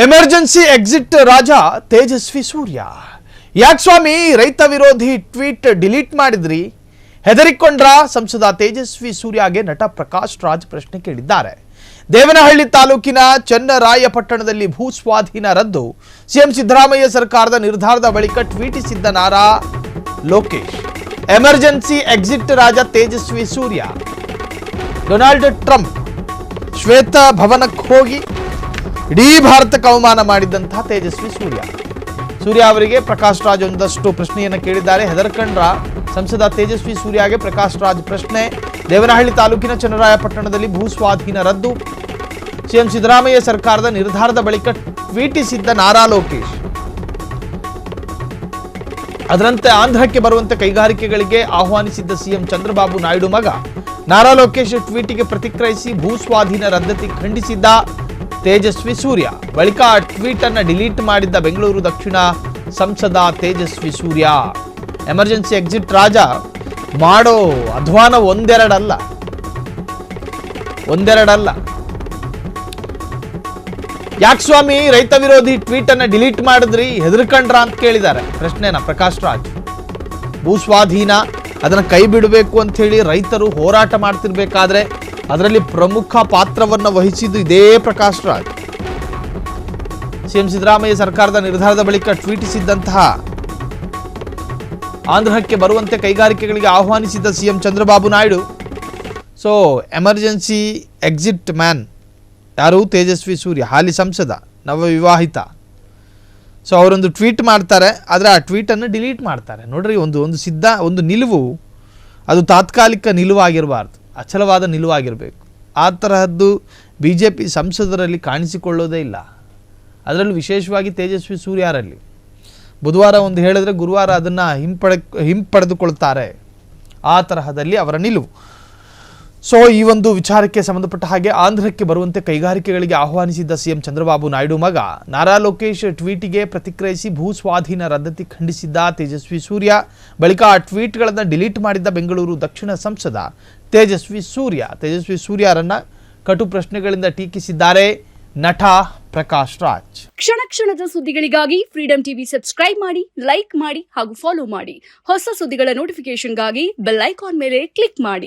Emergency exit ರಾಜ ತೇಜಸ್ವಿ ಸೂರ್ಯ. ಯಾಕೆ ಸ್ವಾಮಿ ರೈತ ವಿರೋಧಿ ಟ್ವೀಟ್ ಡಿಲೀಟ್ ಮಾಡಿದ್ರಿ? ಹೆದರಿಕೊಂಡ್ರ ಸಂಸದ ತೇಜಸ್ವಿ ಸೂರ್ಯಗೆ ನಟ ಪ್ರಕಾಶ್ ರಾಜ್ ಪ್ರಶ್ನೆ ಕೇಳಿದ್ದಾರೆ. ದೇವನಹಳ್ಳಿ ತಾಲೂಕಿನ ಚನ್ನರಾಯಪಟ್ಟಣದಲ್ಲಿ ಭೂ ಸ್ವಾಧೀನ ರದ್ದು, ಸಿಎಂ ಸಿದ್ದರಾಮಯ್ಯ ಸರ್ಕಾರದ ನಿರ್ಧಾರದ ಬಳಿಕ ಟ್ವೀಟಿಸಿದ್ದ ನಾರಾ ಲೋಕೇಶ್. ಎಮರ್ಜೆನ್ಸಿ ಎಕ್ಸಿಟ್ ರಾಜ ತೇಜಸ್ವಿ ಸೂರ್ಯ. ಡೊನಾಲ್ಡ್ ಟ್ರಂಪ್ ಶ್ವೇತ ಭವನಕ್ಕೆ ಹೋಗಿ ಇಡೀ ಭಾರತಕ್ಕೆ ಅವಮಾನ ಮಾಡಿದಂತಹ ತೇಜಸ್ವಿ ಸೂರ್ಯ ಅವರಿಗೆ ಪ್ರಕಾಶ್ ರಾಜ್ ಒಂದಷ್ಟು ಪ್ರಶ್ನೆಯನ್ನು ಕೇಳಿದ್ದಾರೆ. ಹೆದರ್ಕಂಡ್ರ ಸಂಸದ ತೇಜಸ್ವಿ ಸೂರ್ಯಗೆ ಪ್ರಕಾಶ್ ರಾಜ್ ಪ್ರಶ್ನೆ. ದೇವನಹಳ್ಳಿ ತಾಲೂಕಿನ ಚನ್ನರಾಯಪಟ್ಟಣದಲ್ಲಿ ಭೂ ಸ್ವಾಧೀನ ರದ್ದು, ಸಿಎಂ ಸಿದ್ದರಾಮಯ್ಯ ಸರ್ಕಾರದ ನಿರ್ಧಾರದ ಬಳಿಕ ಟ್ವೀಟಿಸಿದ್ದ ನಾರಾ ಲೋಕೇಶ್. ಅದರಂತೆ ಆಂಧ್ರಕ್ಕೆ ಬರುವಂತೆ ಕೈಗಾರಿಕೆಗಳಿಗೆ ಆಹ್ವಾನಿಸಿದ್ದ ಸಿಎಂ ಚಂದ್ರಬಾಬು ನಾಯ್ಡು ಮಗ ನಾರಾ ಲೋಕೇಶ್ ಟ್ವೀಟಿಗೆ ಪ್ರತಿಕ್ರಿಯಿಸಿ ಭೂ ಸ್ವಾಧೀನ ರದ್ದತಿ ಖಂಡಿಸಿದ್ದ ತೇಜಸ್ವಿ ಸೂರ್ಯ. ಬಳಿಕ ಆ ಟ್ವೀಟ್ ಅನ್ನು ಡಿಲೀಟ್ ಮಾಡಿದ್ದ ಬೆಂಗಳೂರು ದಕ್ಷಿಣ ಸಂಸದ ತೇಜಸ್ವಿ ಸೂರ್ಯ. ಎಮರ್ಜೆನ್ಸಿ ಎಕ್ಸಿಟ್ ರಾಜ ಮಾಡೋ ಅಧ್ವಾನ ಒಂದೆರಡಲ್ಲ. ಯಾಕೆ ಸ್ವಾಮಿ ರೈತ ವಿರೋಧಿ ಟ್ವೀಟ್ ಅನ್ನ ಡಿಲೀಟ್ ಮಾಡಿದ್ರಿ, ಹೆದರ್ಕಂಡ್ರ ಅಂತ ಕೇಳಿದ್ದಾರೆ ಪ್ರಶ್ನೆನ ಪ್ರಕಾಶ್ ರಾಜ್. ಭೂ ಸ್ವಾಧೀನ ಅದನ್ನ ಕೈ ಬಿಡಬೇಕು ಅಂತ ಹೇಳಿ ರೈತರು ಹೋರಾಟ ಮಾಡ್ತಿರ್ಬೇಕಾದ್ರೆ ಅದರಲ್ಲಿ ಪ್ರಮುಖ ಪಾತ್ರವನ್ನು ವಹಿಸಿದ್ದು ಇದೇ ಪ್ರಕಾಶ್ ರಾಜ್. ಸಿಎಂ ಸಿದ್ದರಾಮಯ್ಯ ಸರ್ಕಾರದ ನಿರ್ಧಾರದ ಬಳಿಕ ಟ್ವೀಟಿಸಿದ್ದಂತಹ ಆಂಧ್ರಕ್ಕೆ ಬರುವಂತೆ ಕೈಗಾರಿಕೆಗಳಿಗೆ ಆಹ್ವಾನಿಸಿದ್ದ CM Chandrababu Naidu. So emergency exit man ಯಾರು? ತೇಜಸ್ವಿ ಸೂರ್ಯ, ಹಾಲಿ ಸಂಸದ, ನವವಿವಾಹಿತ. ಸೊ ಅವರೊಂದು ಟ್ವೀಟ್ ಮಾಡ್ತಾರೆ, ಆದರೆ ಆ ಟ್ವೀಟನ್ನು ಡಿಲೀಟ್ ಮಾಡ್ತಾರೆ. ನೋಡ್ರಿ, ಒಂದು ನಿಲುವು ಅದು ತಾತ್ಕಾಲಿಕ ನಿಲುವಾಗಿರಬಾರ್ದು, ಅಚಲವಾದ ನಿಲುವಾಗಿರಬೇಕು. ಆ ತರಹದ್ದು BJP ಸಂಸದರಲ್ಲಿ ಕಾಣಿಸಿಕೊಳ್ಳೋದೇ ಇಲ್ಲ, ಅದರಲ್ಲೂ ವಿಶೇಷವಾಗಿ ತೇಜಸ್ವಿ ಸೂರ್ಯರಲ್ಲಿ. ಬುಧವಾರ ಒಂದು ಹೇಳಿದ್ರೆ ಗುರುವಾರ ಅದನ್ನು ಹಿಂಪಡೆದುಕೊಳ್ತಾರೆ. ಆ ತರಹದಲ್ಲಿ ಅವರ ನಿಲುವು. ಸೊ ಈ ಒಂದು ವಿಚಾರಕ್ಕೆ ಸಂಬಂಧಪಟ್ಟ ಹಾಗೆ ಆಂಧ್ರಕ್ಕೆ ಬರುವಂತೆ ಕೈಗಾರಿಕೆಗಳಿಗೆ ಆಹ್ವಾನಿಸಿದ್ದ ಸಿಎಂ ಚಂದ್ರಬಾಬು ನಾಯ್ಡು ಮಗ ನಾರಾ ಲೋಕೇಶ್ ಟ್ವೀಟಿಗೆ ಪ್ರತಿಕ್ರಿಯಿಸಿ ಭೂ ಸ್ವಾಧೀನ ರದ್ದತಿ ಖಂಡಿಸಿದ್ದ ತೇಜಸ್ವಿ ಸೂರ್ಯ. ಬಳಿಕ ಆ ಟ್ವೀಟ್ಗಳನ್ನು ಡಿಲೀಟ್ ಮಾಡಿದ್ದ ಬೆಂಗಳೂರು ದಕ್ಷಿಣ ಸಂಸದ ತೇಜಸ್ವಿ ಸೂರ್ಯರನ್ನ ಕಟು ಪ್ರಶ್ನೆಗಳಿಂದ ಟೀಕಿಸಿದ್ದಾರೆ ನಟ ಪ್ರಕಾಶ್ ರಾಜ್. ಕ್ಷಣ ಕ್ಷಣದ ಸುದ್ದಿಗಳಿಗಾಗಿ ಫ್ರೀಡಂ ಟಿವಿ ಸಬ್ಸ್ಕ್ರೈಬ್ ಮಾಡಿ, ಲೈಕ್ ಮಾಡಿ ಹಾಗೂ ಫಾಲೋ ಮಾಡಿ. ಹೊಸ ಸುದ್ದಿಗಳ ನೋಟಿಫಿಕೇಶನ್ಗಾಗಿ ಬೆಲ್ ಐಕಾನ್ ಮೇಲೆ ಕ್ಲಿಕ್ ಮಾಡಿ.